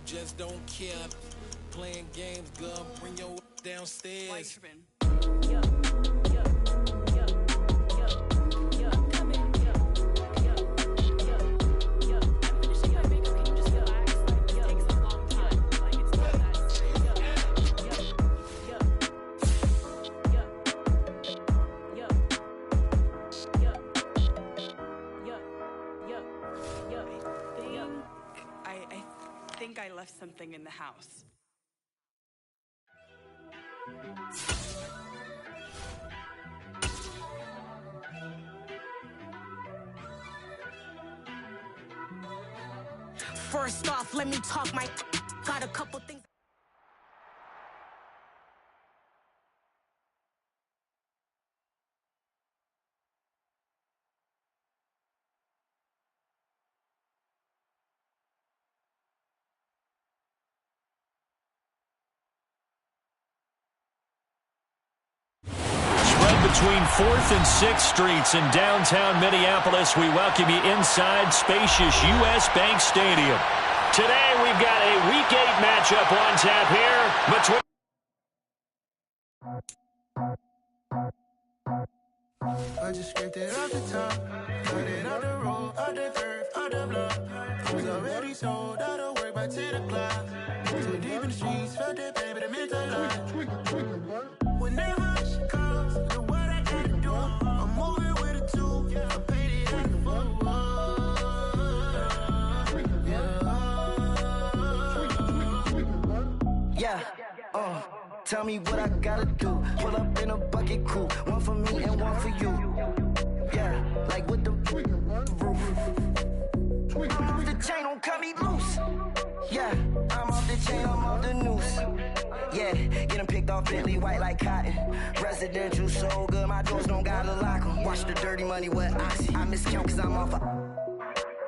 just don't care. Playing games, girl, bring your downstairs. I think I left something in the house. First off, let me talk my got a couple things. Between 4th and 6th Streets in downtown Minneapolis, we welcome you inside spacious U.S. Bank Stadium. Today, we've got a Week 8 matchup on tap here between... I just scraped it off the top, cut it off the road, off the turf, off the block. I was already sold out of work by 10 o'clock. Too deep in the streets, felt that pain, but it meant a lot. Whenever she calls, the what I gotta do, I'm moving with a two. I paid it out the fuck. Yeah, tell me what I gotta do. Pull up in a bucket crew, one for me and one for you. Yeah, like with the roof. I'm off the chain, don't cut me loose. Yeah, I'm off the chain, I'm off the noose. Yeah, getting picked off Bentley white like cotton. Residential so good, my doors don't gotta lock 'em. Watch the dirty money with oxy. I miscount cause I'm off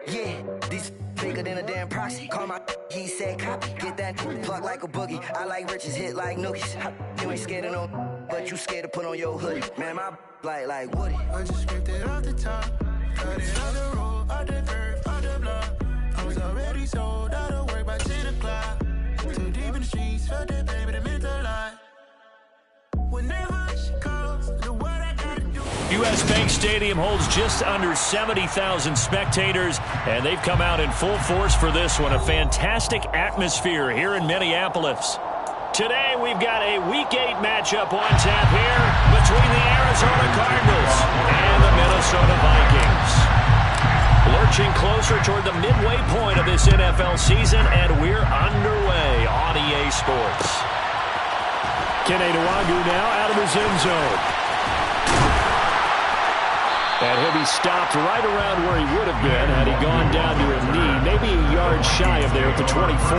yeah, these bigger than a damn proxy. Call my he said copy. Get that plug like a boogie. I like riches, hit like nookies. You ain't scared of no, but you scared to put on your hoodie. Man, my like Woody. I just scraped it off the top, cut it off the road, off the turf, off the block. I was already sold out of work by 10 o'clock. Too deep in the streets, felt that pain, but it meant a lot. Whenever she calls, the what I gotta do. U.S. Bank Stadium holds just under 70,000 spectators, and they've come out in full force for this one. A fantastic atmosphere here in Minneapolis. Today, we've got a Week 8 matchup on tap here between the Arizona Cardinals and the Minnesota Vikings. Lurching closer toward the midway point of this NFL season, and we're underway on EA Sports. Kene Nwangwu now out of his end zone. And he'll be stopped right around where he would have been had he gone down to a knee, maybe a yard shy of there at the 24.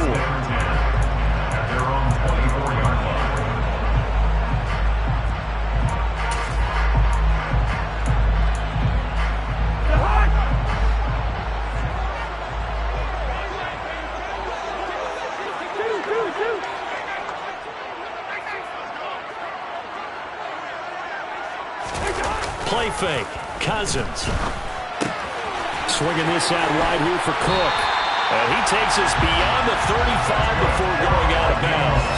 Play fake. Cousins. Swinging this out wide here for Cook. And he takes us beyond the 35 before going out of bounds.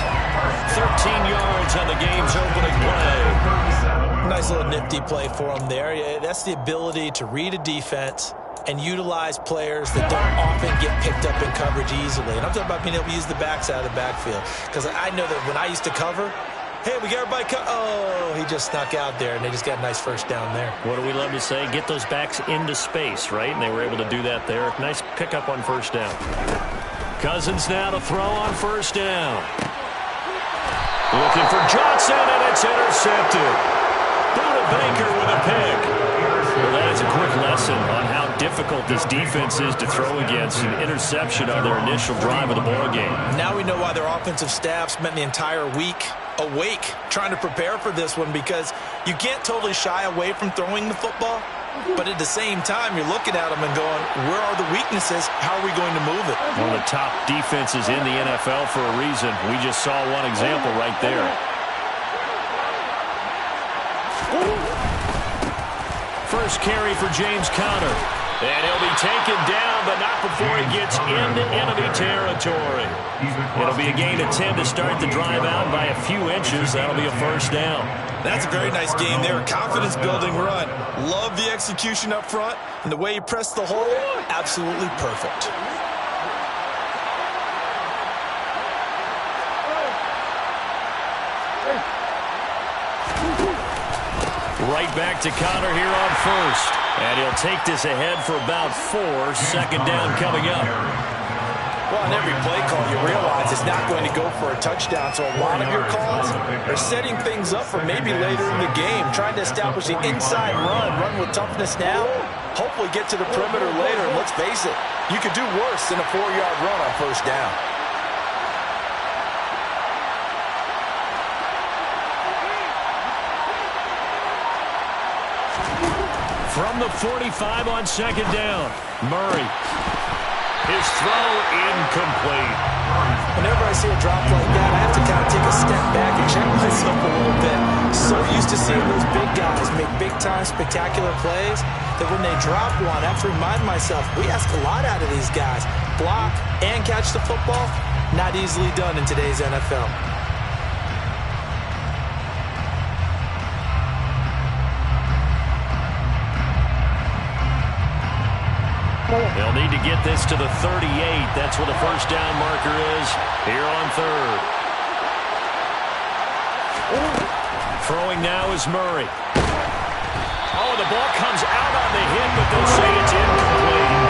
13 yards on the game's opening play. Nice little nifty play for him there. Yeah, that's the ability to read a defense and utilize players that don't often get picked up in coverage easily. And I'm talking about being able to use the backside of the backfield. Because I know that when I used to cover, hey, we got everybody oh, he just snuck out there, and they just got a nice first down there. What do we love to say? Get those backs into space, right? And they were able to do that there. Nice pickup on first down. Cousins now to throw on first down. Looking for Johnson, and it's intercepted. Buda Baker with a pick. Well, that is a quick lesson on how difficult this defense is to throw against. An interception on their initial drive of the ballgame. Now we know why their offensive staff spent the entire week awake trying to prepare for this one, because you can't totally shy away from throwing the football, but at the same time you're looking at them and going, where are the weaknesses? How are we going to move it? One of the top defenses in the NFL for a reason. We just saw one example right there. First carry for James Conner. And he'll be taken down, but not before he gets into enemy territory. It'll be a gain of 10 to start the drive out by a few inches. That'll be a first down. That's a very nice game there. Confidence-building run. Love the execution up front. And the way he pressed the hole, absolutely perfect. Right back to Connor here on first. And he'll take this ahead for about 4. Second down coming up. Well, on every play call, you realize it's not going to go for a touchdown. So a lot of your calls are setting things up for maybe later in the game, trying to establish the inside run with toughness now, hopefully get to the perimeter later. And let's face it, you could do worse than a 4-yard run on first down. From the 45 on second down, Murray. His throw incomplete. Whenever I see a drop like that, I have to kind of take a step back and check myself a little bit. So used to seeing those big guys make big-time spectacular plays that when they drop one, I have to remind myself, we ask a lot out of these guys. Block and catch the football, not easily done in today's NFL. They'll need to get this to the 38. That's where the first down marker is here on third. Throwing now is Murray. Oh, the ball comes out on the hit, but they'll say it's incomplete.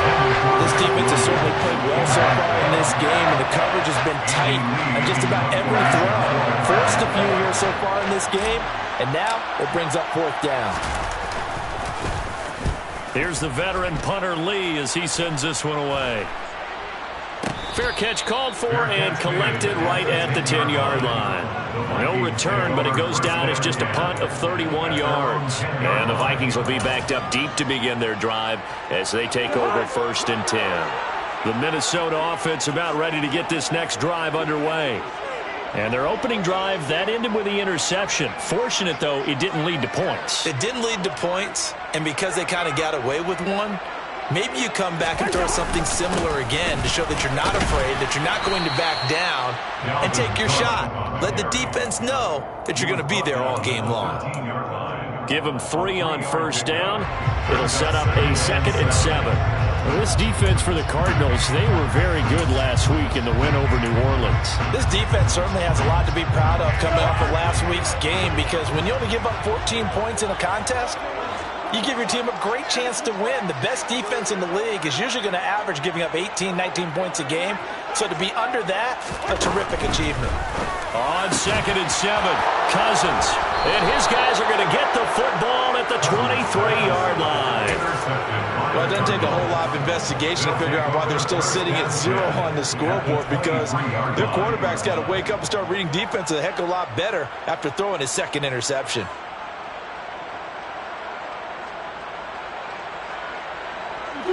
This defense has certainly played well so far in this game, and the coverage has been tight on just about every throw. Forced a few here so far in this game, and now it brings up fourth down. Here's the veteran punter Lee as he sends this one away. Fair catch called for and collected right at the 10-yard line. No return, but it goes down as just a punt of 31 yards. And the Vikings will be backed up deep to begin their drive as they take over first and 10. The Minnesota offense about ready to get this next drive underway. And their opening drive, that ended with the interception. Fortunate, though, it didn't lead to points. It didn't lead to points, and because they kind of got away with one, maybe you come back and throw something similar again to show that you're not afraid, that you're not going to back down, and take your shot. Let the defense know that you're going to be there all game long. Give them 3 on first down. It'll set up a 2nd and 7. Well, this defense for the Cardinals, they were very good last week in the win over New Orleans. This defense certainly has a lot to be proud of coming off of last week's game, because when you only give up 14 points in a contest, you give your team a great chance to win. The best defense in the league is usually going to average giving up 18, 19 points a game. So to be under that, a terrific achievement. On 2nd and 7, Cousins. And his guys are going to get the football at the 23-yard line. Well, it doesn't take a whole lot of investigation to figure out why they're still sitting at 0 on the scoreboard, because their quarterback's got to wake up and start reading defense a heck of a lot better after throwing his 2nd interception.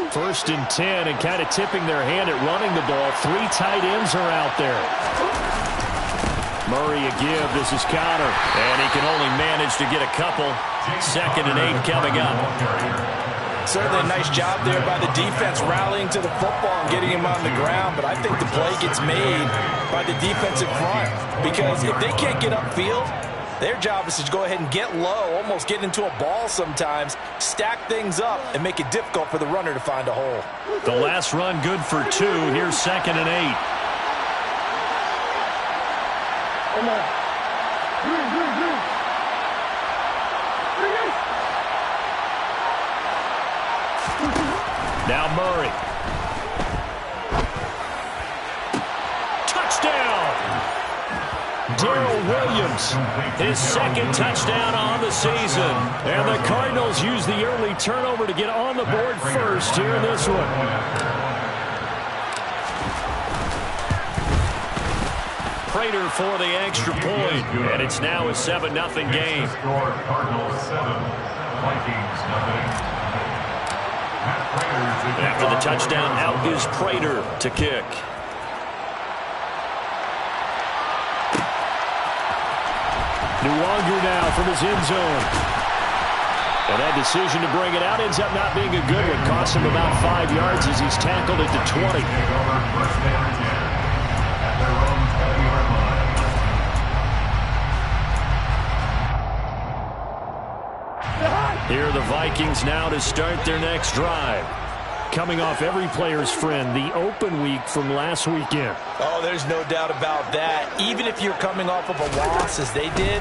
First and 10, and kind of tipping their hand at running the ball. 3 tight ends are out there. Murray a give. This is Connor. And he can only manage to get a couple. 2nd and 8 coming up. Certainly a nice job there by the defense rallying to the football and getting him on the ground. But I think the play gets made by the defensive front, because if they can't get upfield, their job is to go ahead and get low, almost get into a ball sometimes, stack things up, and make it difficult for the runner to find a hole. The last run good for 2. Here's 2nd and 8. Now Murray. Touchdown! Darrell Williams, his 2nd touchdown on the season. And the Cardinals use the early turnover to get on the board first here in this one. Prater for the extra point. And it's now a 7-0 game. Cardinals 7, Vikings nothing. After the touchdown, out is Prater to kick. Nwangu now from his end zone. And that decision to bring it out ends up not being a good one. Costs him about 5 yards as he's tackled at the 20. Here are the Vikings now to start their next drive. Coming off every player's friend, the open week from last weekend. Oh, there's no doubt about that. Even if you're coming off of a loss as they did,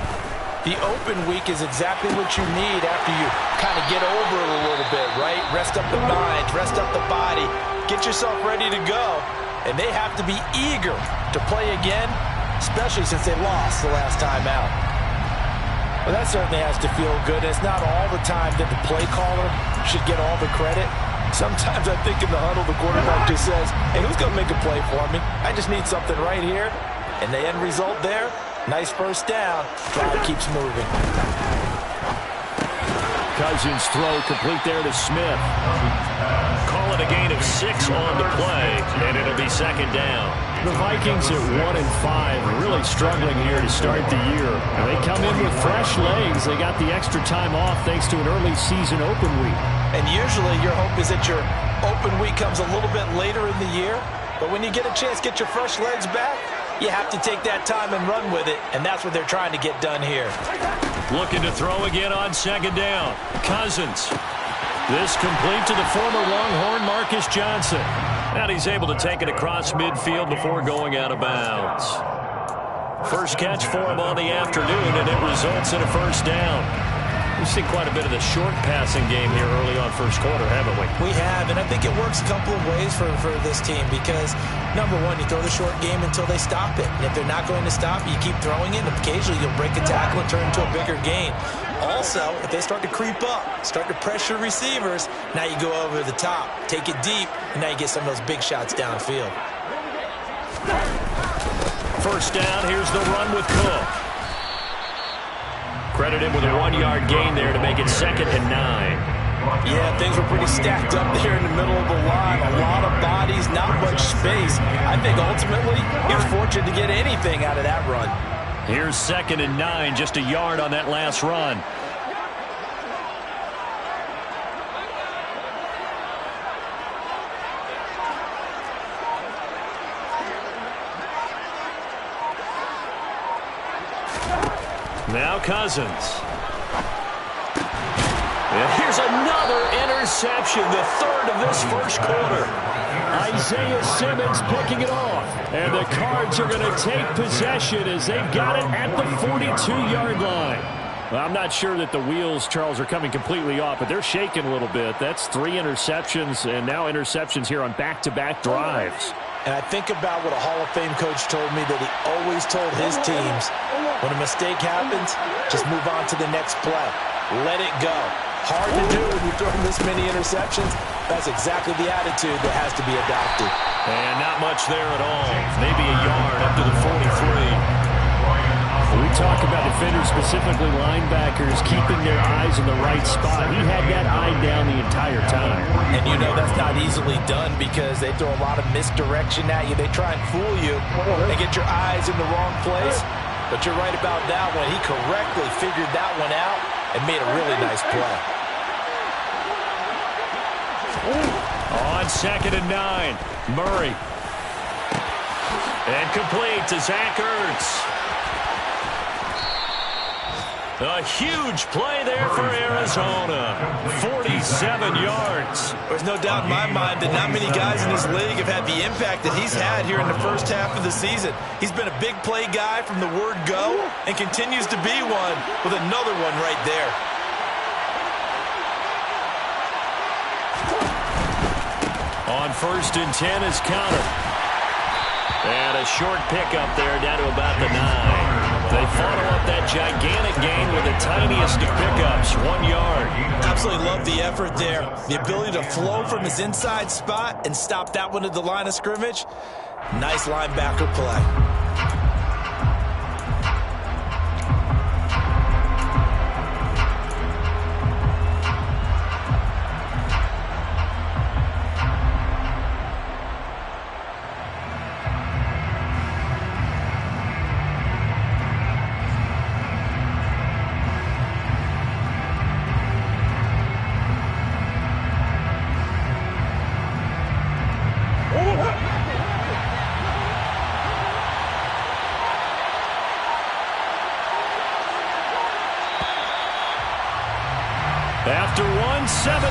the open week is exactly what you need after you kind of get over it a little bit, right? Rest up the mind, rest up the body, get yourself ready to go. And they have to be eager to play again, especially since they lost the last time out. Well, that certainly has to feel good. It's not all the time that the play caller should get all the credit. Sometimes I think in the huddle, the quarterback just says, hey, who's going to make a play for me? I just need something right here. And the end result there, nice first down. Drive keeps moving. Cousins throw complete there to Smith. Call it a gain of 6 on the play, and it'll be second down. The Vikings at 1-5, really struggling here to start the year. They come in with fresh legs. They got the extra time off thanks to an early season open week. And usually your hope is that your open week comes a little bit later in the year. But when you get a chance to get your fresh legs back, you have to take that time and run with it. And that's what they're trying to get done here. Looking to throw again on second down. Cousins. This complete to the former Longhorn Marcus Johnson. And he's able to take it across midfield before going out of bounds. First catch for him on the afternoon, and it results in a first down. We've seen quite a bit of the short passing game here early on first quarter, haven't we? We have, and I think it works a couple of ways for this team because, number one, you throw the short game until they stop it. And if they're not going to stop it, you keep throwing it, and occasionally you'll break a tackle and turn into a bigger gain. Also, if they start to creep up, start to pressure receivers, now you go over the top, take it deep, and now you get some of those big shots downfield. First down, here's the run with Cook. Credit him with a 1-yard gain there to make it 2nd and 9. Yeah, things were pretty stacked up there in the middle of the line. A lot of bodies, not much space. I think ultimately he was fortunate to get anything out of that run. Here's 2nd and 9, just a yard on that last run. Now Cousins. And here's another interception, the 3rd of this first quarter. Isaiah Simmons picking it off. And the Cards are going to take possession as they've got it at the 42-yard line. Well, I'm not sure that the wheels, Charles, are coming completely off, but they're shaking a little bit. That's 3 interceptions, and now interceptions here on back-to-back drives. And I think about what a Hall of Fame coach told me that he always told his teams, when a mistake happens, just move on to the next play. Let it go. Hard to do when you're throwing this many interceptions. That's exactly the attitude that has to be adopted. And not much there at all. Maybe a yard up to the 43. We talk about defenders, specifically linebackers, keeping their eyes in the right spot. He had that eye down the entire time. And you know that's not easily done because they throw a lot of misdirection at you. They try and fool you and get your eyes in the wrong place. But you're right about that one. He correctly figured that one out and made a really nice play. On 2nd and 9, Murray. And complete to Zach Ertz. A huge play there for Arizona. 47 yards. There's no doubt in my mind that not many guys in this league have had the impact that he's had here in the first half of the season. He's been a big play guy from the word go and continues to be one with another one right there. On 1st and 10 is Counter. And a short pickup there down to about the 9. They follow up that gigantic gain with the tiniest of pickups, 1 yard. Absolutely love the effort there. The ability to flow from his inside spot and stop that one at the line of scrimmage. Nice linebacker play. After one, 7-0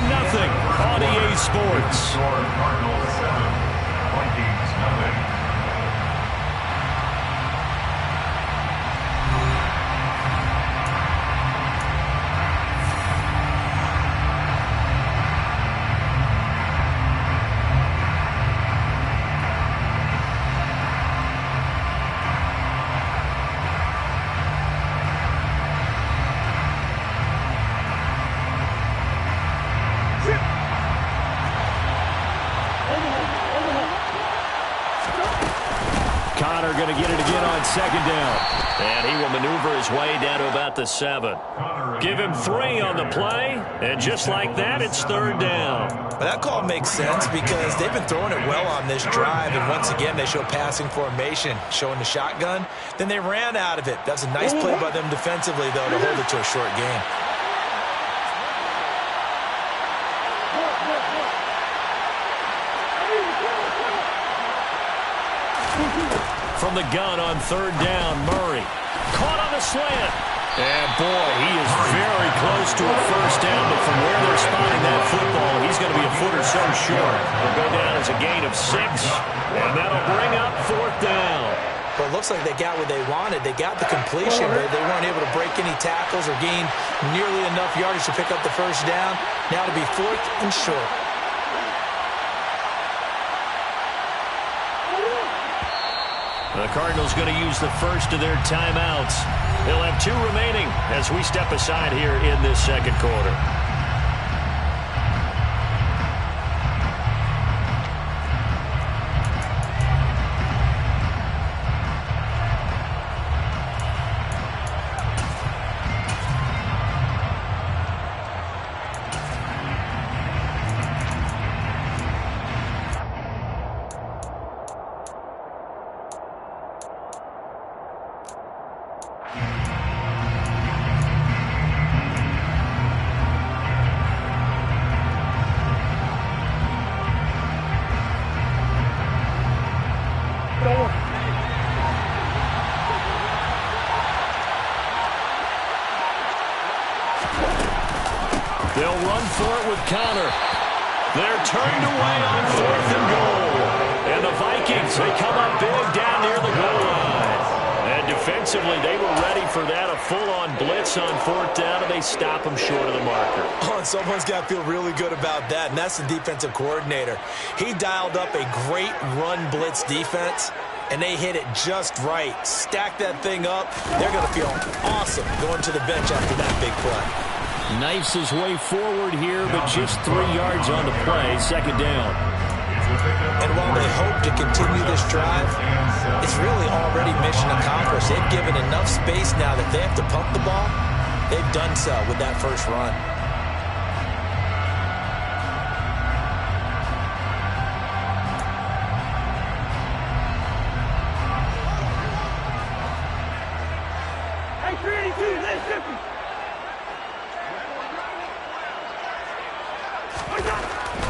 on EA Sports. Cardinals 7, Vikings nothing. Connor going to get it again on second down. And he will maneuver his way down to about the 7. Give him 3 on the play, and just like that, it's third down. But that call makes sense because they've been throwing it well on this drive, and once again, they show passing formation, showing the shotgun. Then they ran out of it. That's a nice play by them defensively, though, to hold it to a short game. From the gun on third down, Murray. Caught on the slant. And, boy, he is very close to a first down, but from where they're spotting that football, he's going to be a foot or so short. He'll go down as a gain of 6, and that'll bring up fourth down. Well, it looks like they got what they wanted. They got the completion, but they weren't able to break any tackles or gain nearly enough yardage to pick up the first down. Now to be fourth and short. The Cardinals going to use the first of their timeouts. They'll have 2 remaining as we step aside here in this second quarter. They'll run for it with Connor. They're turned away on 4th and goal. And the Vikings, they come up big down near the goal line. And defensively, they were ready for that, a full-on blitz on 4th down, and they stop them short of the marker. Oh, and someone's got to feel really good about that, and that's the defensive coordinator. He dialed up a great run blitz defense, and they hit it just right. Stack that thing up. They're going to feel awesome going to the bench after that big play. Knifes his way forward here, but just 3 yards on the play, second down. And while they hope to continue this drive, it's really already mission accomplished. They've given enough space now that they have to pump the ball. They've done so with that first run.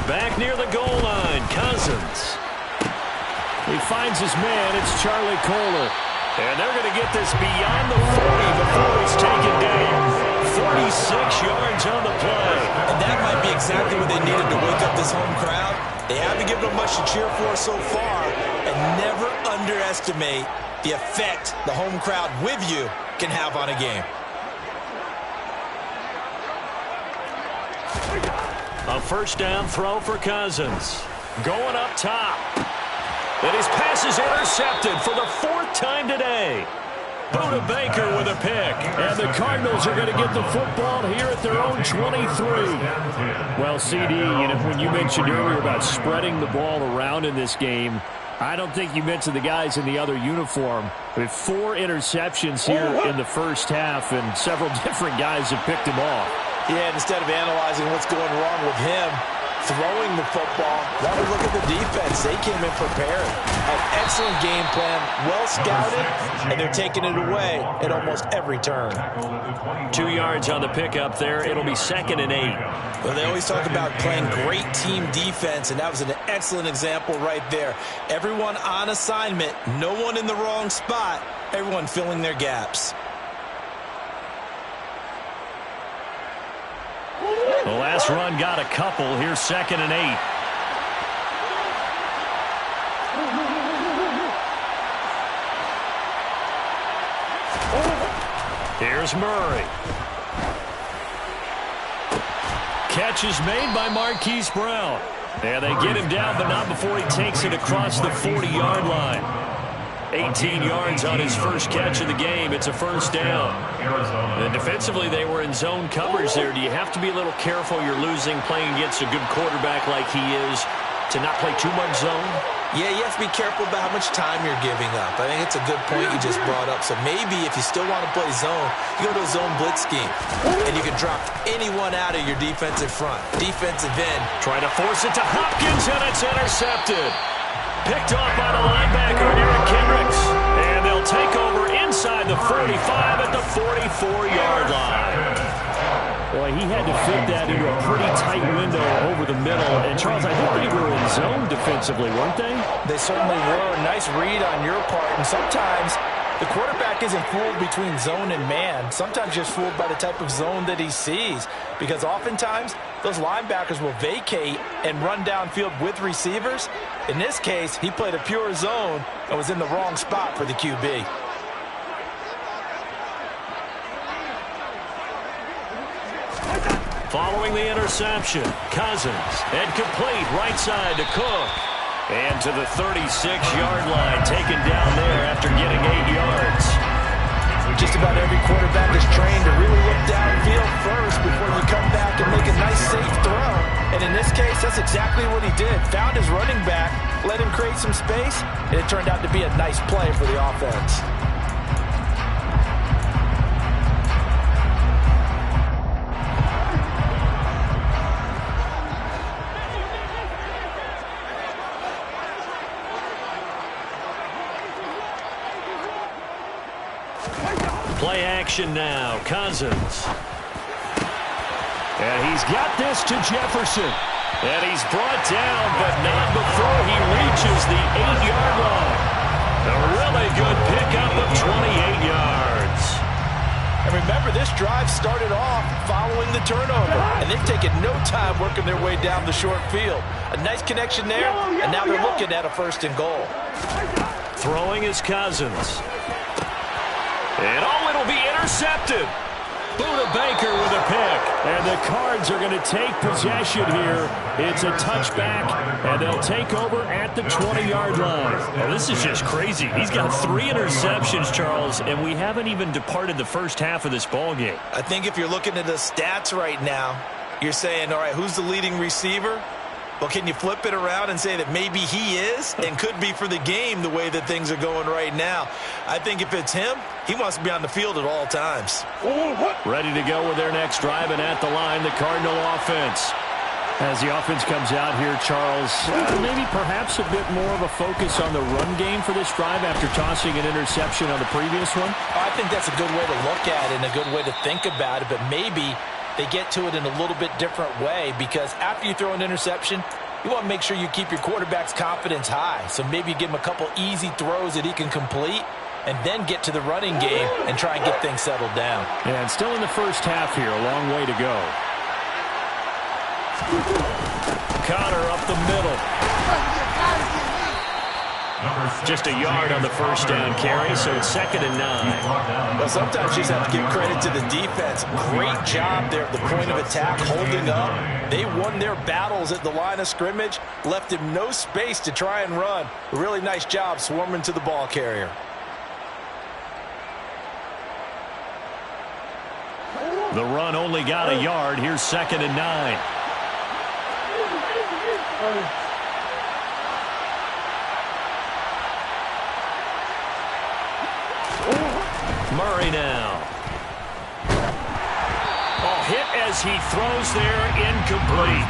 Back near the goal line, Cousins. He finds his man, it's Charlie Kohler. And they're going to get this beyond the 40 before it's taken down. 46 yards on the play. And that might be exactly what they needed to wake up this home crowd. They haven't given them much to cheer for so far. And never underestimate the effect the home crowd with you can have on a game. A first down throw for Cousins. Going up top. And his pass is intercepted for the 4th time today. Buda Baker with a pick. And the Cardinals are going to get the football here at their own 23. Well, CD, when you mentioned earlier about spreading the ball around in this game, I don't think you mentioned the guys in the other uniform. With 4 interceptions here in the first half, and several different guys have picked him off. Yeah, and instead of analyzing what's going wrong with him throwing the football, why don't we look at the defense? They came in prepared. An excellent game plan, well scouted, and they're taking it away at almost every turn. 2 yards on the pickup there. It'll be 2nd and 8. Well, they always talk about playing great team defense, and that was an excellent example right there. Everyone on assignment, no one in the wrong spot, everyone filling their gaps. this run got a couple. Here's 2nd and 8. Here's Murray. Catch is made by Marquise Brown. And they get him down, but not before he takes it across the 40-yard line. 18 yards on his first catch of the game. It's a first down. And defensively, they were in zone coverage there. Do you have to be a little careful? You're losing playing against a good quarterback like he is to not play too much zone? Yeah, you have to be careful about how much time you're giving up. I think it's a good point you just brought up. So maybe if you still want to play zone, you go to a zone blitz scheme. And you can drop anyone out of your defensive front. Defensive end. Trying to force it to Hopkins, and it's intercepted. Picked off by the linebacker, Eric Kendricks. And they'll take over inside the 45 at the 44-yard line. Boy, he had to fit that into a pretty tight window over the middle. And, Charles, I think they were in zone defensively, weren't they? They certainly were. Nice read on your part. And sometimes the quarterback isn't fooled between zone and man. Sometimes just fooled by the type of zone that he sees. Because oftentimes, those linebackers will vacate and run downfield with receivers. In this case, he played a pure zone and was in the wrong spot for the QB. Following the interception, Cousins, and complete right side to Cook. And to the 36-yard line, taken down there after getting 8 yards. Just about every quarterback is trained to really look downfield first before you come back and make a nice, safe throw. And in this case, that's exactly what he did. Found his running back, let him create some space, and it turned out to be a nice play for the offense. Play action now, Cousins. And he's got this to Jefferson. And he's brought down, but not before he reaches the 8-yard line. A really good pickup of 28 yards. And remember, this drive started off following the turnover. And they've taken no time working their way down the short field. A nice connection there, and now they're looking at a 1st and goal. Throwing is Cousins. And it'll be intercepted. Buda Baker with a pick. And the Cards are going to take possession here. It's a touchback, and they'll take over at the 20-yard line. Oh, this is just crazy. He's got 3 interceptions, Charles, and we haven't even departed the first half of this ball game. I think if you're looking at the stats right now, you're saying, all right, who's the leading receiver? Well, can you flip it around and say that maybe he is and could be for the game the way that things are going right now? I think if it's him, he wants to be on the field at all times. Ready to go with their next drive, and at the line, the Cardinal offense. As the offense comes out here, Charles, maybe perhaps a bit more of a focus on the run game for this drive after tossing an interception on the previous one? I think that's a good way to look at it and a good way to think about it, but maybe they get to it in a little bit different way, because after you throw an interception, you want to make sure you keep your quarterback's confidence high. So maybe you give him a couple easy throws that he can complete and then get to the running game and try and get things settled down. Yeah, and still in the first half here, a long way to go. Connor up the middle. Just a yard on the first down carry, so it's 2nd and 9. Well, sometimes you just have to give credit to the defense. Great job there at the point of attack, holding up. They won their battles at the line of scrimmage, left him no space to try and run. A really nice job swarming to the ball carrier. The run only got a yard. Here's 2nd and 9. Murray now. Oh, hit as he throws there, incomplete.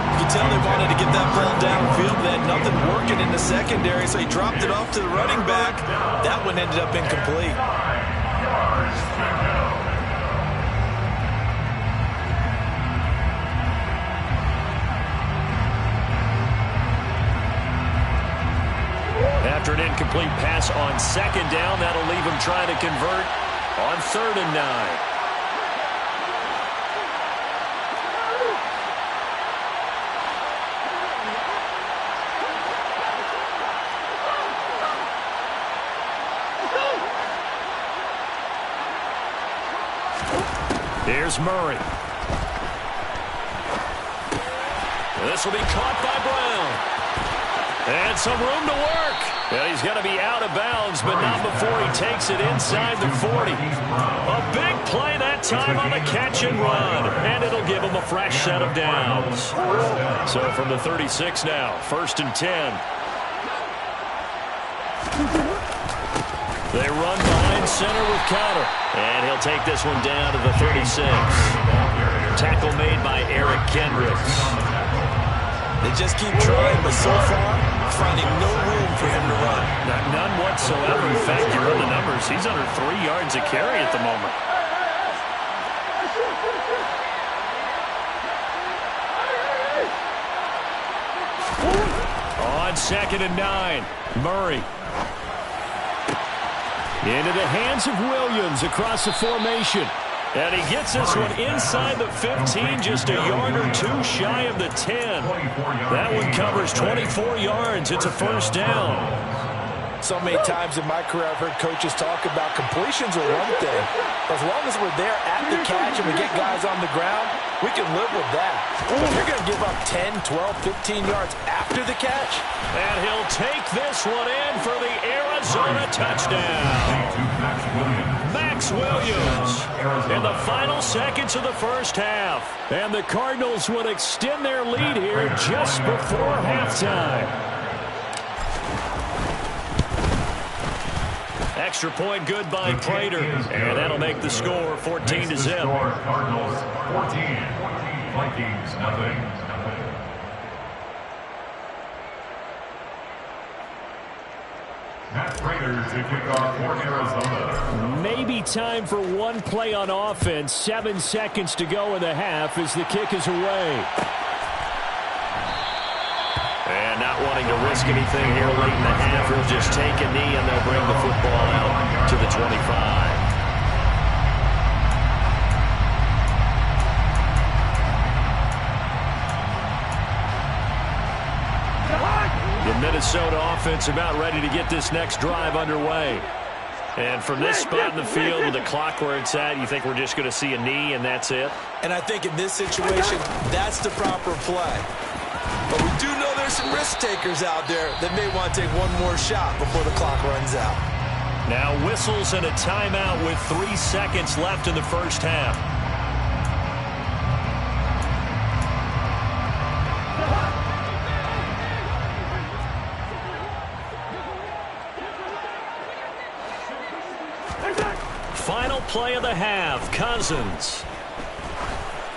You can tell they wanted to get that ball downfield. They had nothing working in the secondary, so he dropped it off to the running back. That one ended up incomplete. After an incomplete pass on 2nd down, that'll leave him trying to convert on 3rd and 9. Here's Murray. This will be caught by Brown. And some room to work. And he's going to be out of bounds, but not before he takes it inside the 40. A big play that time on the catch and run. And it'll give him a fresh set of downs. So from the 36 now, 1st and 10. They run behind center with Cotter. And he'll take this one down to the 36. Tackle made by Eric Kendricks. They just keep trying, but so far, finding no room for him to run. None whatsoever. In fact, you run the numbers. He's under 3 yards a carry at the moment. On 2nd and 9, Murray. Into the hands of Williams across the formation. And he gets this one inside the 15, just a yard or two shy of the 10. That one covers 24 yards. It's a 1st down. So many times in my career I've heard coaches talk about completions are one thing. But as long as we're there at the catch and we get guys on the ground, we can live with that. But if you're going to give up 10, 12, 15 yards after the catch. And he'll take this one in for the Arizona touchdown. Max Williams in the final seconds of the 1st half. And the Cardinals would extend their lead here just before halftime. Extra point good by Prater. And that'll make the score 14-0. Cardinals 14, Vikings nothing. Matt Prater to kick off for Arizona. Maybe time for one play on offense. 7 seconds to go in the half as the kick is away. And not wanting to risk anything here late in the half, he'll just take a knee and they'll bring the football out to the 25. The Minnesota offense about ready to get this next drive underway. And from this spot in the field with the clock where it's at, you think we're just going to see a knee and that's it? And I think in this situation, that's the proper play. But we do know there's some risk takers out there that may want to take one more shot before the clock runs out. Now whistles and a timeout with 3 seconds left in the 1st half. Final play of the half, Cousins.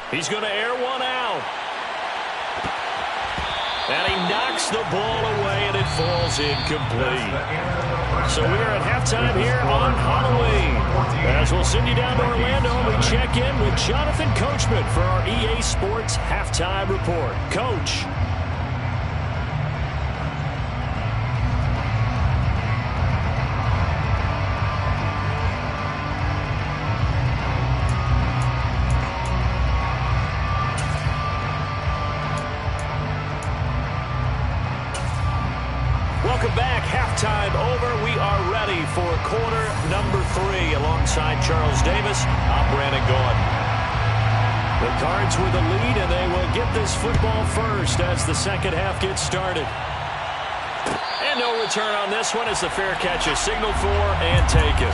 He's going to air one out. And he knocks the ball away, and it falls incomplete. So we are at halftime here on Halloween. As we'll send you down to Orlando, we check in with Jonathan Coachman for our EA Sports Halftime Report. Coach. Welcome back. Halftime over. We are ready for quarter number 3 alongside Charles Davis. I'm Brandon Gordon. The Cards with the lead, and they will get this football first as the 2nd half gets started. And no return on this one as the fair catch is signaled for and taken.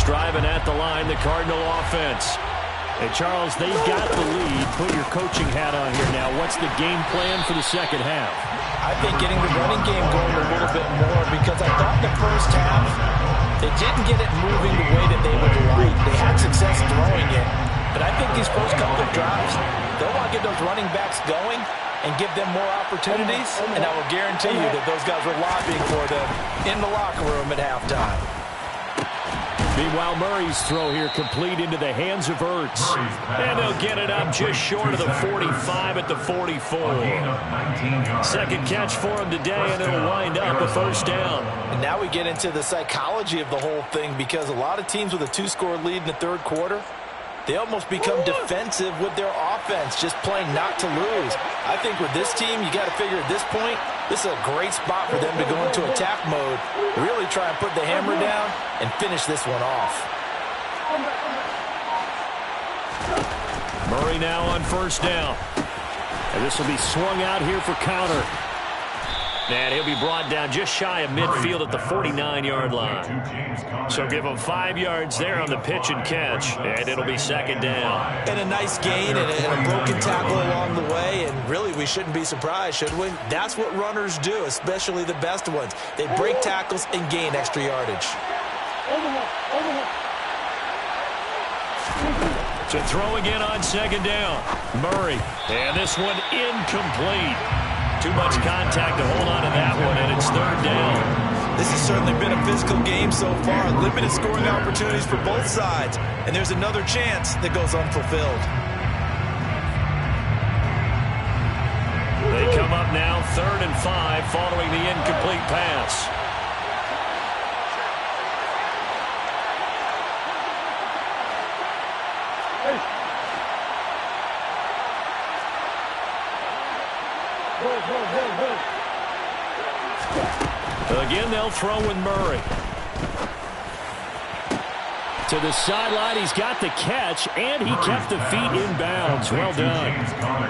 Driving at the line, the Cardinal offense. Hey, Charles, they got the lead. Put your coaching hat on here now. What's the game plan for the 2nd half? I think getting the running game going a little bit more because I thought the 1st half, they didn't get it moving the way that they would like. They had success throwing it. But I think these first couple of drives, they'll want to get those running backs going and give them more opportunities. And I will guarantee you that those guys were lobbying for them in the locker room at halftime. Meanwhile, Murray's throw here complete into the hands of Ertz. And they'll get it up just short of the 45 at the 44. Second catch for him today, and it'll wind up a first down. And now we get into the psychology of the whole thing, because a lot of teams with a 2-score lead in the third quarter, they almost become defensive with their offense, just playing not to lose. I think with this team, you got to figure at this point, this is a great spot for them to go into attack mode, really try and put the hammer down and finish this one off. Murray now on first down. And this will be swung out here for counter. And he'll be brought down just shy of midfield at the 49-yard line. So give him 5 yards there on the pitch and catch, and it'll be second down. And a nice gain and a broken tackle along the way, and really we shouldn't be surprised, should we? That's what runners do, especially the best ones. They break tackles and gain extra yardage. To throw again on second down. Murray, and this one incomplete. Too much contact to hold on to that one, and it's third down. This has certainly been a physical game so far. Limited scoring opportunities for both sides. And there's another chance that goes unfulfilled. They come up now 3rd and 5 following the incomplete pass. Again, they'll throw with Murray. To the sideline, he's got the catch, and he kept the feet in bounds. Well done.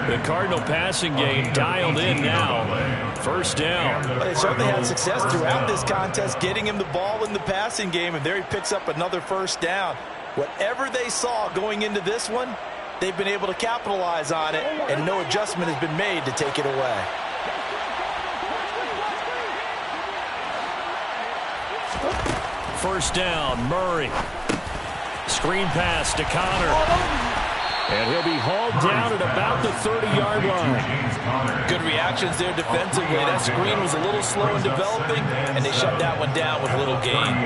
The Cardinal passing game dialed in now. First down. They certainly had success throughout this contest, getting him the ball in the passing game, and there he picks up another first down. Whatever they saw going into this one, they've been able to capitalize on it, and no adjustment has been made to take it away. First down, Murray. Screen pass to Connor. And he'll be hauled down at about the 30-yard line. Good reactions there defensively. That screen was a little slow in developing, and they shut that one down with little gain.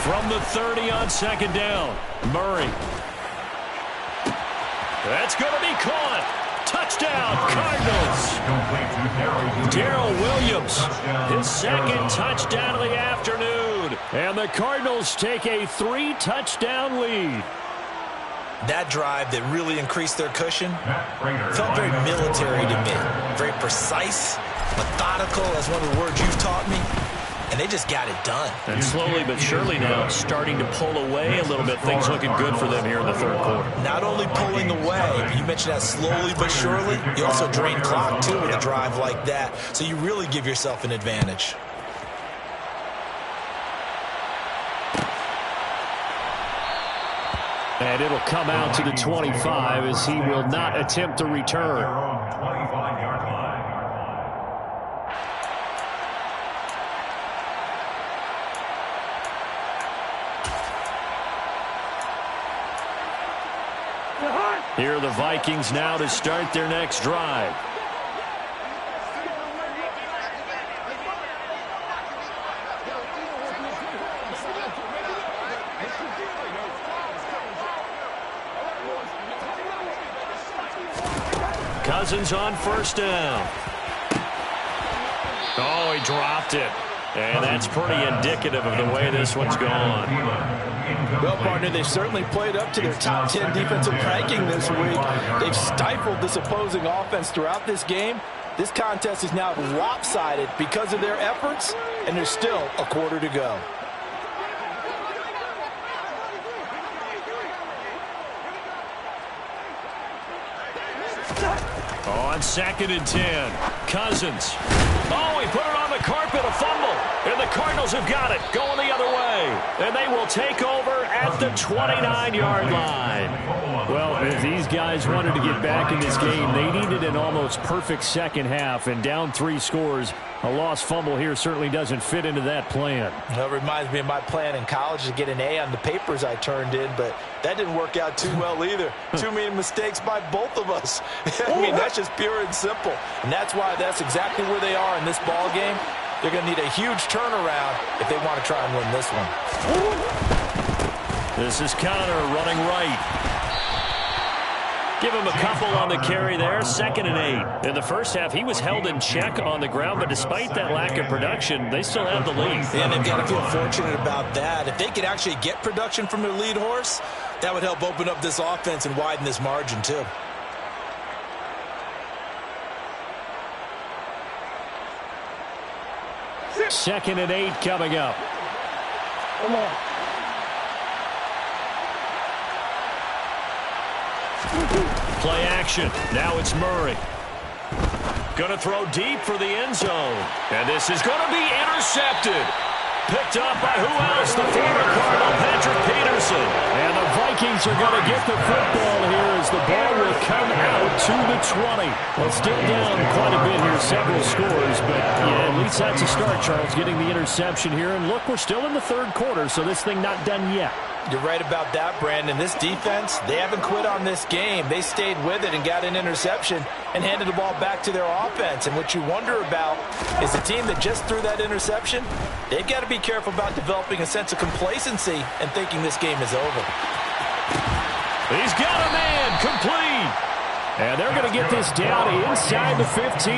From the 30 on second down, Murray. That's going to be caught. Touchdown, Cardinals. Darrell Williams, his second touchdown of the afternoon. And the Cardinals take a 3-touchdown lead. That drive that really increased their cushion felt very military to me. Very precise, methodical, that's one of the words you've taught me. And they just got it done. And slowly but surely now starting to pull away a little bit. Things looking good for them here in the third quarter. Not only pulling away, you mentioned that slowly but surely, you also drain clock too with a drive like that. So you really give yourself an advantage. And it'll come out to the 25 as he will not attempt to return. 25-yard line. Here are the Vikings now to start their next drive. Cousins on first down. Oh, he dropped it. And that's pretty indicative of the way this one's gone. Well, partner, they've certainly played up to their top 10 defensive ranking this week. They've stifled this opposing offense throughout this game. This contest is now lopsided because of their efforts, and there's still a quarter to go. On 2nd and 10, Cousins. Oh, he put it on the carpet, a fumble. And the Cardinals have got it, going the other way. And they will take over at the 29-yard line. Well, These guys wanted to get back in this game. They needed an almost perfect second half, and down 3 scores. A lost fumble here certainly doesn't fit into that plan. That reminds me of my plan in college to get an A on the papers I turned in, but that didn't work out too well either. Too many mistakes by both of us. I mean, that's just pure and simple. And that's why that's exactly where they are in this ball game. They're going to need a huge turnaround if they want to try and win this one. This is Connor running right. Give him a couple on the carry there, 2nd and 8. In the first half, he was held in check on the ground, but despite that lack of production, they still have the lead. And they've got to feel fortunate about that. If they could actually get production from their lead horse, that would help open up this offense and widen this margin too. Second and 8 coming up. Come on. Play action. Now it's Murray. Going to throw deep for the end zone. And this is going to be intercepted. Picked up by who else? The former Cardinal, Patrick Peterson. And the Vikings are going to get the football here as the ball will come out to the 20. Well, still down quite a bit here, several scores. But, yeah, at least that's a start, Charles, getting the interception here. And, look, we're still in the 3rd quarter, so this thing not done yet. You're right about that, Brandon. This defense, they haven't quit on this game. They stayed with it and got an interception and handed the ball back to their offense. And what you wonder about is the team that just threw that interception, they've got to be careful about developing a sense of complacency and thinking this game is over. He's got a man, complete. And they're going to get this down inside the 15.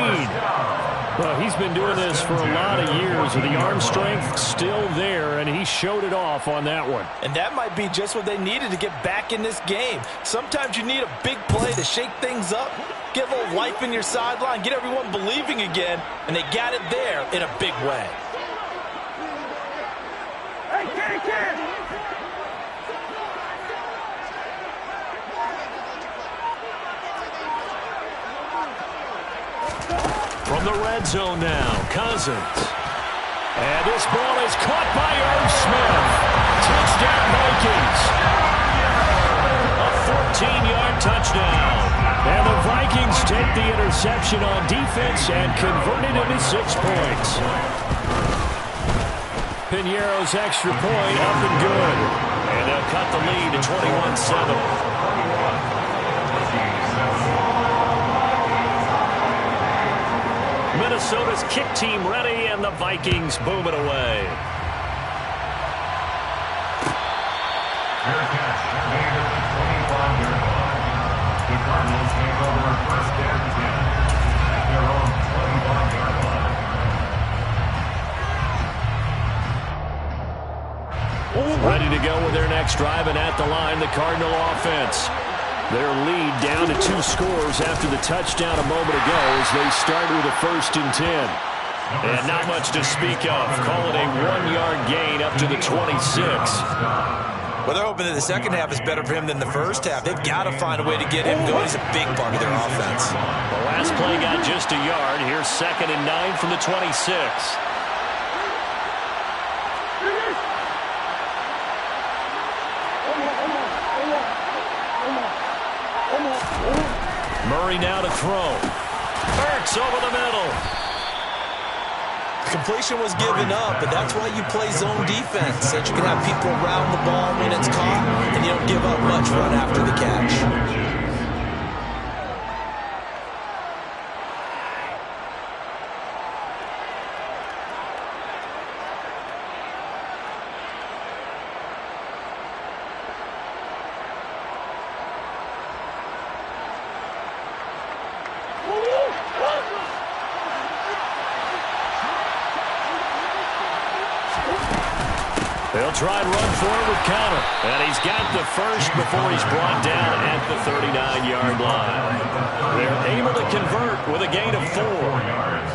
Well, he's been doing this for a lot of years with the arm strength still there, and he showed it off on that one. And that might be just what they needed to get back in this game. Sometimes you need a big play to shake things up, get a little life in your sideline, get everyone believing again, and they got it there in a big way. Hey, kid! From the red zone now, Cousins. And this ball is caught by Irv Smith. Touchdown, Vikings. A 14-yard touchdown. And the Vikings take the interception on defense and convert it into 6 points. Piñeiro's extra point up and good. And they'll cut the lead to 21-7. Minnesota's kick team ready, and the Vikings boom it away. Fair catch, made at the 25-yard line. The Cardinals take over 1st and 10 at their own 25-yard line. Ready to go with their next drive, and at the line, the Cardinal offense. Their lead down to 2 scores after the touchdown a moment ago as they start with a 1st and 10. And not much to speak of. Call it a 1-yard gain up to the 26. Well, they're hoping that the second half is better for him than the first half. They've got to find a way to get him going. He's a big part of their offense. The last play got just a yard. Here's 2nd and 9 from the 26. Murray now to throw. Burks over the middle. Completion was given up, but that's why you play zone defense, so that you can have people around the ball when it's caught, and you don't give up much run after the catch. They'll try and run forward with Connor. And he's got the first before he's brought down at the 39-yard line. They're able to convert with a gain of 4.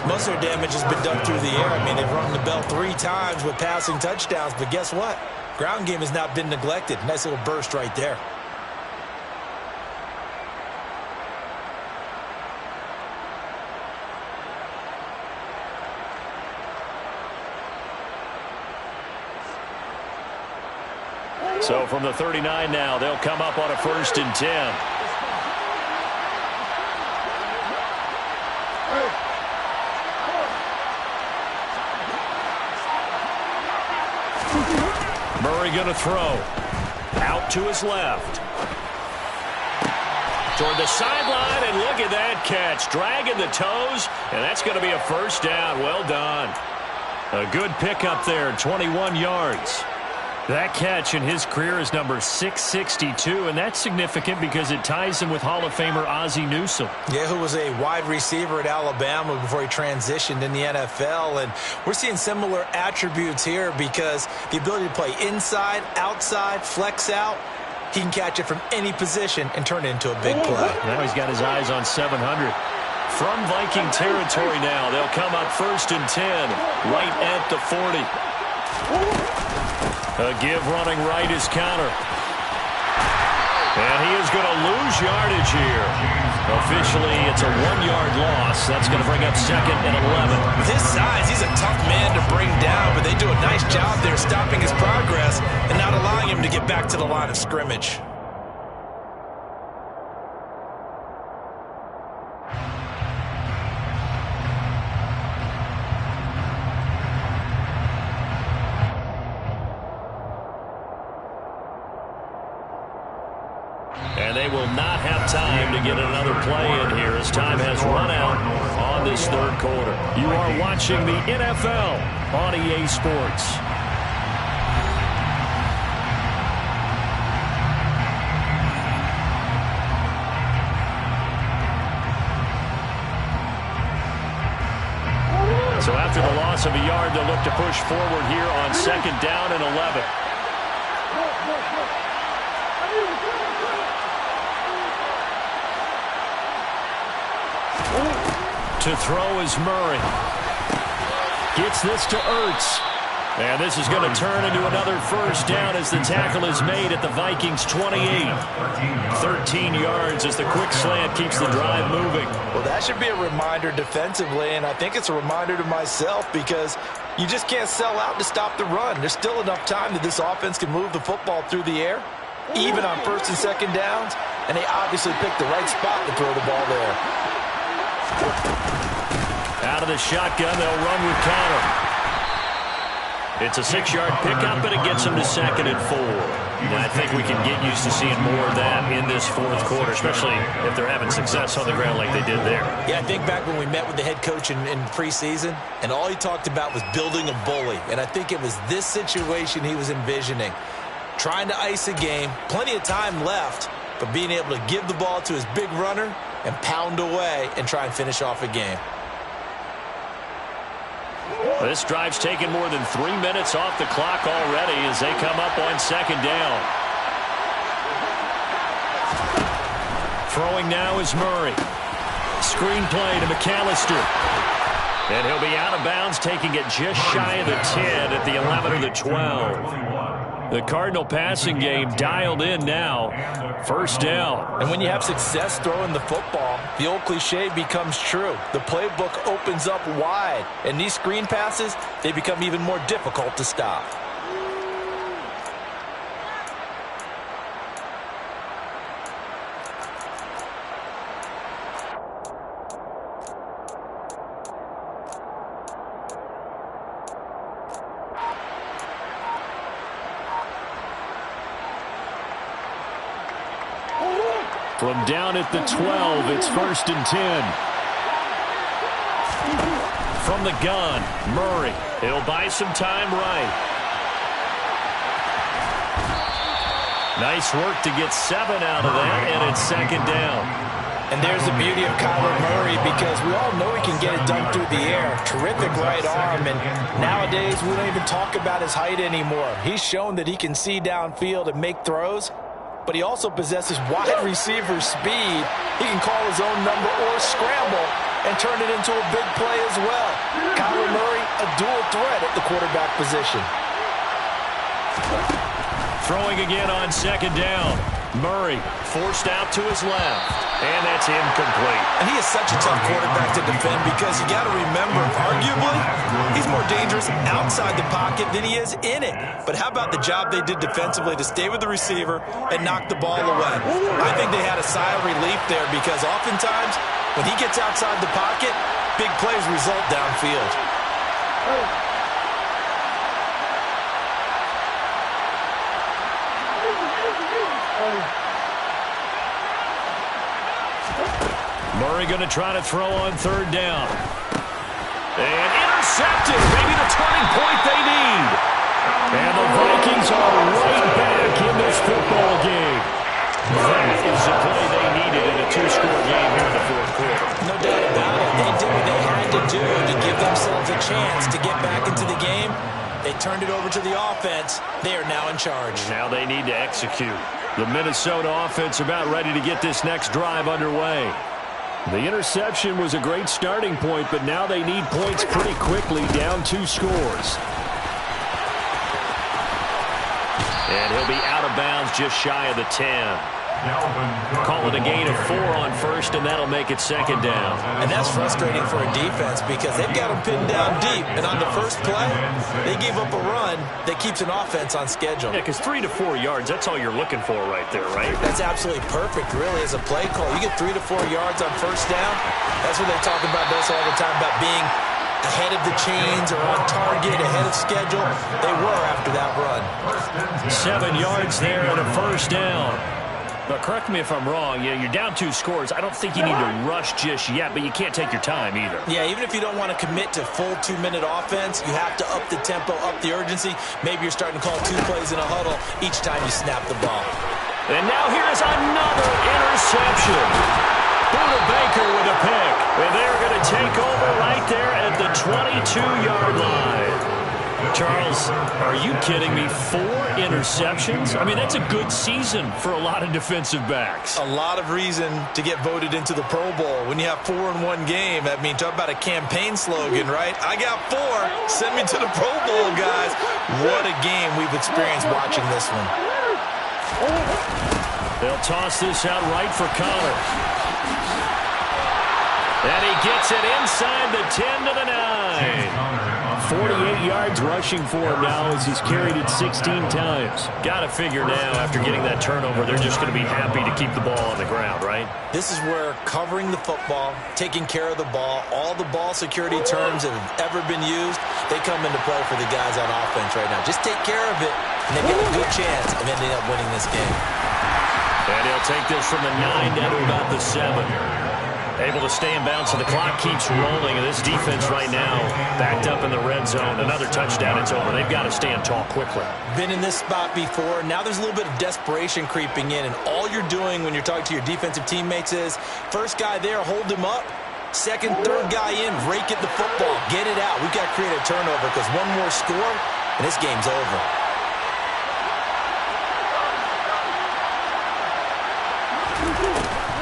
Most of their damage has been done through the air. I mean, they've rung the bell 3 times with passing touchdowns, but guess what? Ground game has not been neglected. Nice little burst right there. So from the 39 now, they'll come up on a 1st and 10. Murray going to throw. Out to his left. Toward the sideline, and look at that catch. Dragging the toes, and that's going to be a first down. Well done. A good pickup there, 21 yards. That catch in his career is number 662, and that's significant because it ties him with Hall of Famer Ozzie Newsome. Yeah, who was a wide receiver at Alabama before he transitioned in the NFL. And we're seeing similar attributes here because the ability to play inside, outside, flex out, he can catch it from any position and turn it into a big play. Now he's got his eyes on 700. From Viking territory now, they'll come up 1st and 10, right at the 40. A give running right is counter. And he is going to lose yardage here. Officially, it's a 1-yard loss. That's going to bring up 2nd and 11. With his size, he's a tough man to bring down, but they do a nice job there stopping his progress and not allowing him to get back to the line of scrimmage. And they will not have time to get another play in here as time has run out on this 3rd quarter. You are watching the NFL on EA Sports. So after the loss of a yard, they'll look to push forward here on 2nd down and 11. To throw is Murray. Gets this to Ertz. And this is going to turn into another first down as the tackle is made at the Vikings 28. 13 yards as the quick slant keeps the drive moving. Well, that should be a reminder defensively, and I think it's a reminder to myself because you just can't sell out to stop the run. There's still enough time that this offense can move the football through the air, even on 1st and 2nd downs, and they obviously picked the right spot to throw the ball there. Out of the shotgun, they'll run with Connor. It's a 6-yard pickup, but it gets them to 2nd and 4. And I think we can get used to seeing more of that in this 4th quarter, especially if they're having success on the ground like they did there. Yeah, I think back when we met with the head coach in preseason, and all he talked about was building a bully. And I think it was this situation he was envisioning. Trying to ice a game, plenty of time left, but being able to give the ball to his big runner and pound away and try and finish off a game. This drive's taken more than 3 minutes off the clock already as they come up on 2nd down. Throwing now is Murray. Screen play to McAllister. And he'll be out of bounds, taking it just shy of the 10 at the 11 or the 12. The Cardinal passing game dialed in now. First down. And when you have success throwing the football, the old cliche becomes true. The playbook opens up wide. And these screen passes, they become even more difficult to stop. From down at the 12, it's 1st and 10. From the gun, Murray. He'll buy some time right. Nice work to get 7 out of that, and it's 2nd down. And there's the beauty of Kyler Murray because we all know he can get it done through the air. Terrific right arm, and nowadays we don't even talk about his height anymore. He's shown that he can see downfield and make throws, but he also possesses wide receiver speed. He can call his own number or scramble and turn it into a big play as well. Kyler Murray, a dual threat at the quarterback position. Throwing again on 2nd down. Murray forced out to his left, and that's incomplete. And he is such a tough quarterback to defend because you got to remember, arguably, he's more dangerous outside the pocket than he is in it. But how about the job they did defensively to stay with the receiver and knock the ball away? I think they had a sigh of relief there because oftentimes when he gets outside the pocket, big plays result downfield. Murray going to try to throw on third down. And intercepted. Maybe the turning point they need. And the Vikings are right back in this football game. That is the play they needed in a two-score game here in the fourth quarter. No doubt about it. They did what they had to do to give themselves a chance to get back into the game. They turned it over to the offense. They are now in charge. Now they need to execute. The Minnesota offense about ready to get this next drive underway. The interception was a great starting point, but now they need points pretty quickly, down 2 scores. And he'll be out of bounds just shy of the 10. Call it a gain of 4 on first, and that'll make it second down. And that's frustrating for a defense because they've got them pinned down deep. And on the first play, they gave up a run that keeps an offense on schedule. Yeah, because 3 to 4 yards, that's all you're looking for right there, right? That's absolutely perfect, really, as a play call. You get 3 to 4 yards on first down. That's what they talk about this all the time, about being ahead of the chains or on target, ahead of schedule. They were after that run. 7 yards there and a first down. But correct me if I'm wrong, you're down 2 scores. I don't think you need to rush just yet, but you can't take your time either. Yeah, even if you don't want to commit to full 2-minute offense, you have to up the tempo, up the urgency. Maybe you're starting to call 2 plays in a huddle each time you snap the ball. And now here's another interception. Buda Baker with a pick. And they're going to take over right there at the 22-yard line. Charles, are you kidding me? 4 interceptions? I mean, that's a good season for a lot of defensive backs. A lot of reason to get voted into the Pro Bowl. When you have 4 in one game, I mean, talk about a campaign slogan, right? I got 4. Send me to the Pro Bowl, guys. What a game we've experienced watching this one. They'll toss this out right for Connor. And he gets it inside the 10 to the 9. 48 yards rushing for him now as he's carried it 16 times. Got to figure now, after getting that turnover, they're just going to be happy to keep the ball on the ground, right? This is where covering the football, taking care of the ball, all the ball security terms that have ever been used, they come into play for the guys on offense right now. Just take care of it, and they've got a good chance of ending up winning this game. And he'll take this from the 9 down to about the 7. Able to stay in bounds, so the clock keeps rolling. And this defense right now backed up in the red zone. Another touchdown, it's over. They've got to stand tall quickly. Been in this spot before. Now there's a little bit of desperation creeping in. And all you're doing when you're talking to your defensive teammates is, first guy there, hold him up. Second, third guy in, rake at the football. Get it out. We've got to create a turnover because one more score, and this game's over.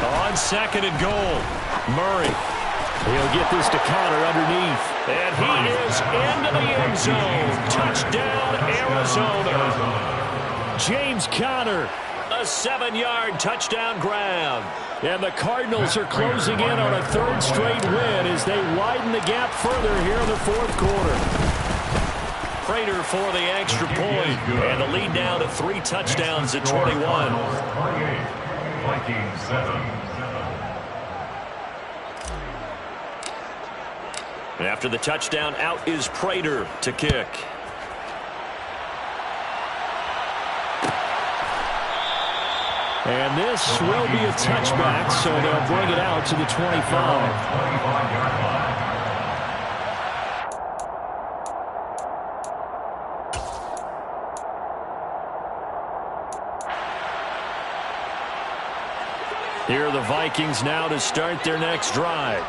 On second and goal, Murray. He'll get this to Connor underneath. And he is into the end zone. Touchdown, Arizona. James Conner, a 7-yard touchdown grab. And the Cardinals are closing in on a 3rd straight win as they widen the gap further here in the 4th quarter. Prater for the extra point. And the lead now to 3 touchdowns at 21. Vikings 7. After the touchdown, out is Prater to kick. And this will be a touchback, so they'll bring it out to the 25. Here are the Vikings now to start their next drive.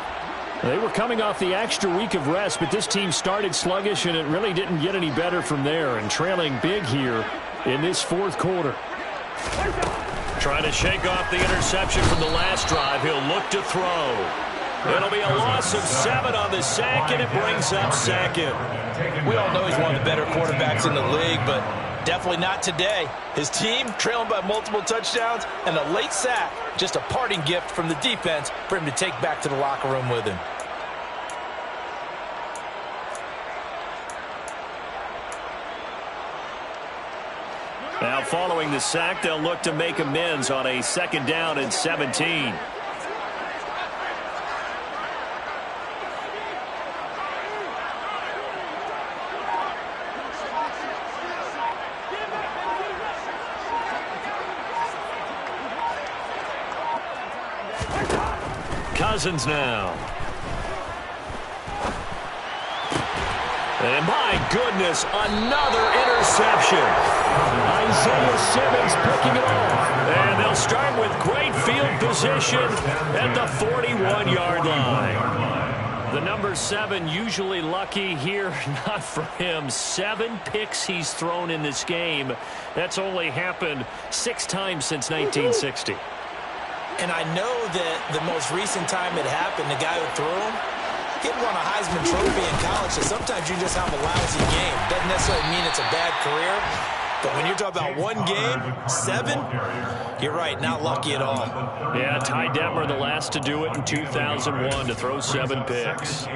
They were coming off the extra week of rest, but this team started sluggish, and it really didn't get any better from there, and trailing big here in this 4th quarter. Trying to shake off the interception from the last drive. He'll look to throw. It'll be a loss of 7 on the sack, and it brings up second. We all know he's one of the better quarterbacks in the league, but definitely not today. His team trailing by multiple touchdowns and a late sack. Just a parting gift from the defense for him to take back to the locker room with him. Now following the sack, they'll look to make amends on a 2nd down and 17. Cousins now. And my goodness, another interception. Isaiah Simmons picking it off. And they'll start with great field position at the 41-yard line. The number 7 usually lucky here, not for him. 7 picks he's thrown in this game. That's only happened 6 times since 1960. And I know that the most recent time it happened, the guy who threw him, he had won a Heisman Trophy in college, so sometimes you just have a lousy game. Doesn't necessarily mean it's a bad career, but when you're talking about one game, 7, you're right, not lucky at all. Yeah, Ty Detmer, the last to do it in 2001, to throw 7 picks.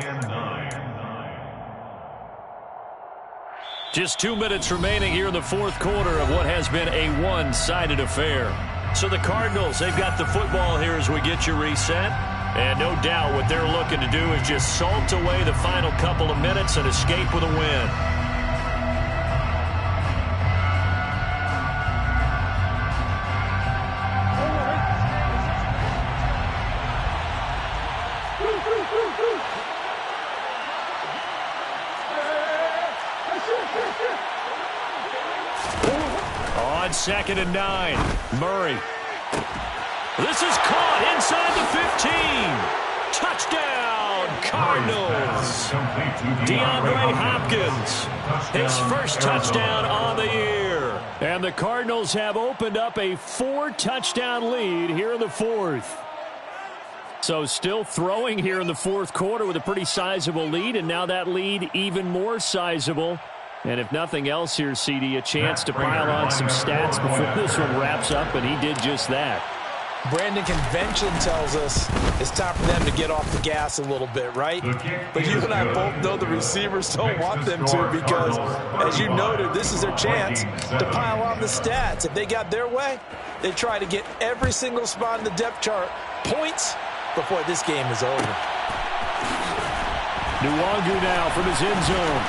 Just 2 minutes remaining here in the fourth quarter of what has been a one-sided affair. So the Cardinals, they've got the football here as we get you reset. And no doubt what they're looking to do is just salt away the final couple of minutes and escape with a win. On 2nd and 9, Murray. This is caught inside the 15. Touchdown, Cardinals. DeAndre Hopkins, his first touchdown on the year. And the Cardinals have opened up a 4-touchdown lead here in the fourth. So still throwing here in the fourth quarter with a pretty sizable lead, and now that lead even more sizable. And if nothing else here, CD, a chance to pile on some stats before this one wraps up, and he did just that. Brandon, convention tells us it's time for them to get off the gas a little bit, right? But you and I both know the receivers don't want them to because, as you noted, this is their chance to pile on the stats. If they got their way, they try to get every single spot in the depth chart points before this game is over. Nwangu now from his end zone.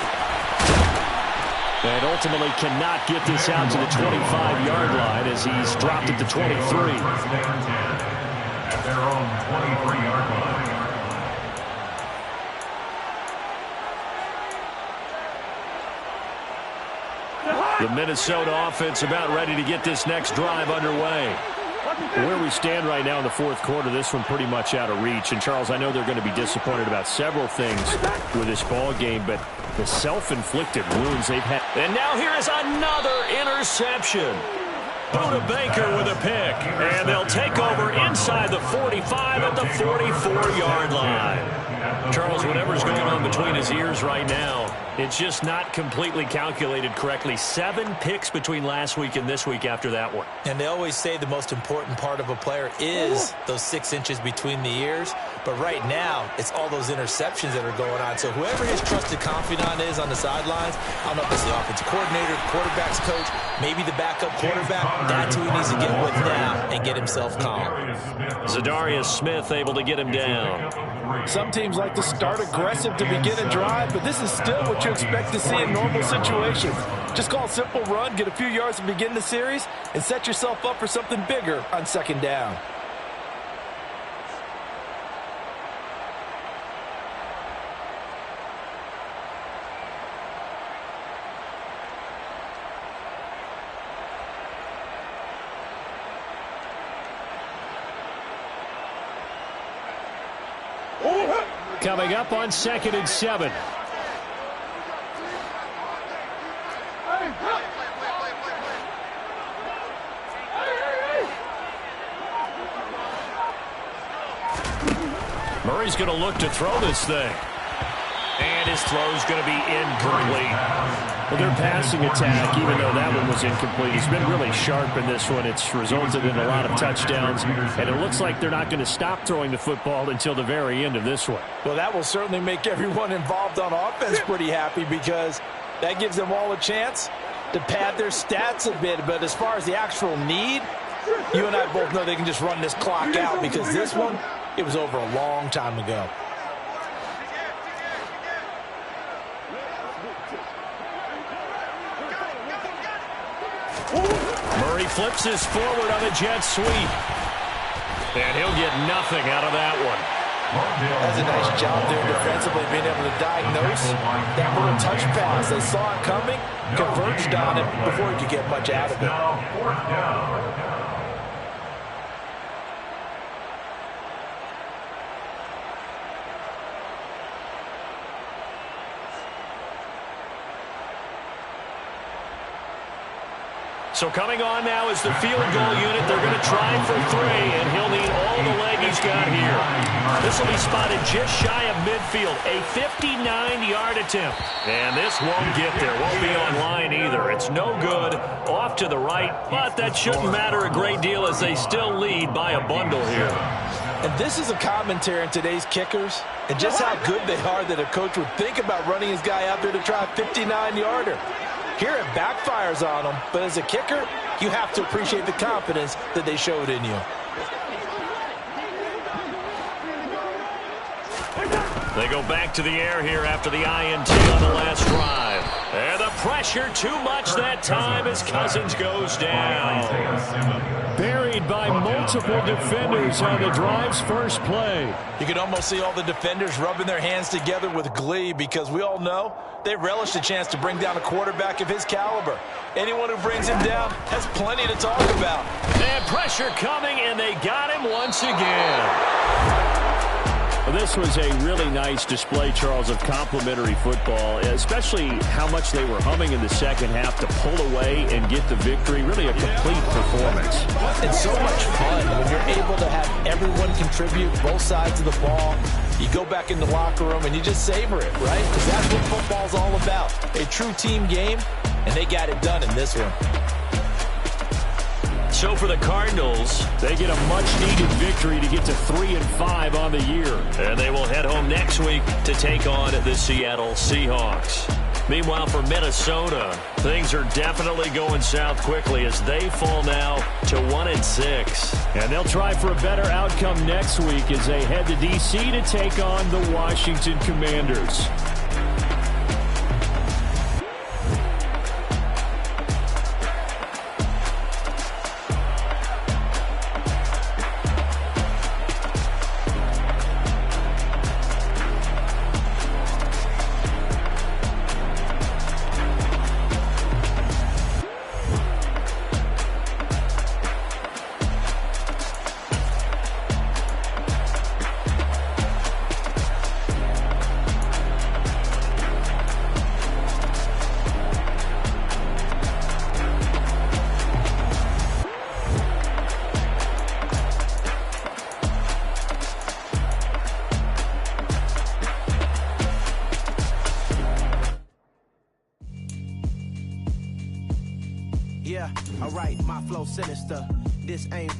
And ultimately cannot get this out to the 25-yard line as he's dropped it to 23. At their own 23-yard line. The Minnesota offense about ready to get this next drive underway. Where we stand right now in the fourth quarter, this one pretty much out of reach. And, Charles, I know they're going to be disappointed about several things with this ball game, but the self-inflicted wounds they've had. And now here is another interception. Buda Baker with a pick. And they'll take over inside the 45 at the 44-yard line. Charles, whatever's going on between his ears right now, it's just not completely calculated correctly. 7 picks between last week and this week after that one. And they always say the most important part of a player is those 6 inches between the ears. But right now, it's all those interceptions that are going on. So whoever his trusted confidant is on the sidelines, I don't know if it's the offensive coordinator, the quarterback's coach, maybe the backup quarterback, that's who he needs to get with now and get himself calm. Zadarius Smith able to get him down. Some teams like to start aggressive to begin a drive, but this is still what you expect to see in normal situations. Just call a simple run, get a few yards to begin the series, and set yourself up for something bigger on 2nd down. Coming up on 2nd and 7. Murray's going to look to throw this thing. And his throw's going to be incomplete. Well, their passing attack, even though that one was incomplete, has been really sharp in this one. It's resulted in a lot of touchdowns, and it looks like they're not going to stop throwing the football until the very end of this one. Well, that will certainly make everyone involved on offense pretty happy because that gives them all a chance to pad their stats a bit. But as far as the actual need, you and I both know they can just run this clock out because this one, it was over a long time ago. Murray flips this forward on a jet sweep. And he'll get nothing out of that one. That's a nice job there defensively, being able to diagnose that little touch pass. They saw it coming, converged on it before he could get much out of it. Now, fourth down. So coming on now is the field goal unit. They're going to try for 3, and he'll need all the leg he's got here. This will be spotted just shy of midfield, a 59-yard attempt. And this won't get there. Won't be on line either. It's no good. Off to the right, but that shouldn't matter a great deal as they still lead by a bundle here. And this is a commentary on today's kickers and just how good they are that a coach would think about running his guy out there to try a 59-yarder. Here it backfires on them, but as a kicker, you have to appreciate the confidence that they showed in you. They go back to the air here after the INT on the last drive. And the pressure too much that time as Cousins goes down. Buried by multiple defenders on the drive's first play. You can almost see all the defenders rubbing their hands together with glee because we all know they relish the chance to bring down a quarterback of his caliber. Anyone who brings him down has plenty to talk about. And pressure coming, and they got him once again. Well, this was a really nice display, Charles, of complimentary football, especially how much they were humming in the second half to pull away and get the victory. Really a complete performance. It's so much fun when you're able to have everyone contribute both sides of the ball. You go back in the locker room and you just savor it, right? Because that's what football's all about. A true team game, and they got it done in this one. So for the Cardinals, they get a much-needed victory to get to 3-5 on the year. And they will head home next week to take on the Seattle Seahawks. Meanwhile, for Minnesota, things are definitely going south quickly as they fall now to 1-6. And they'll try for a better outcome next week as they head to D.C. to take on the Washington Commanders. Yeah, alright, my flow sinister. This ain't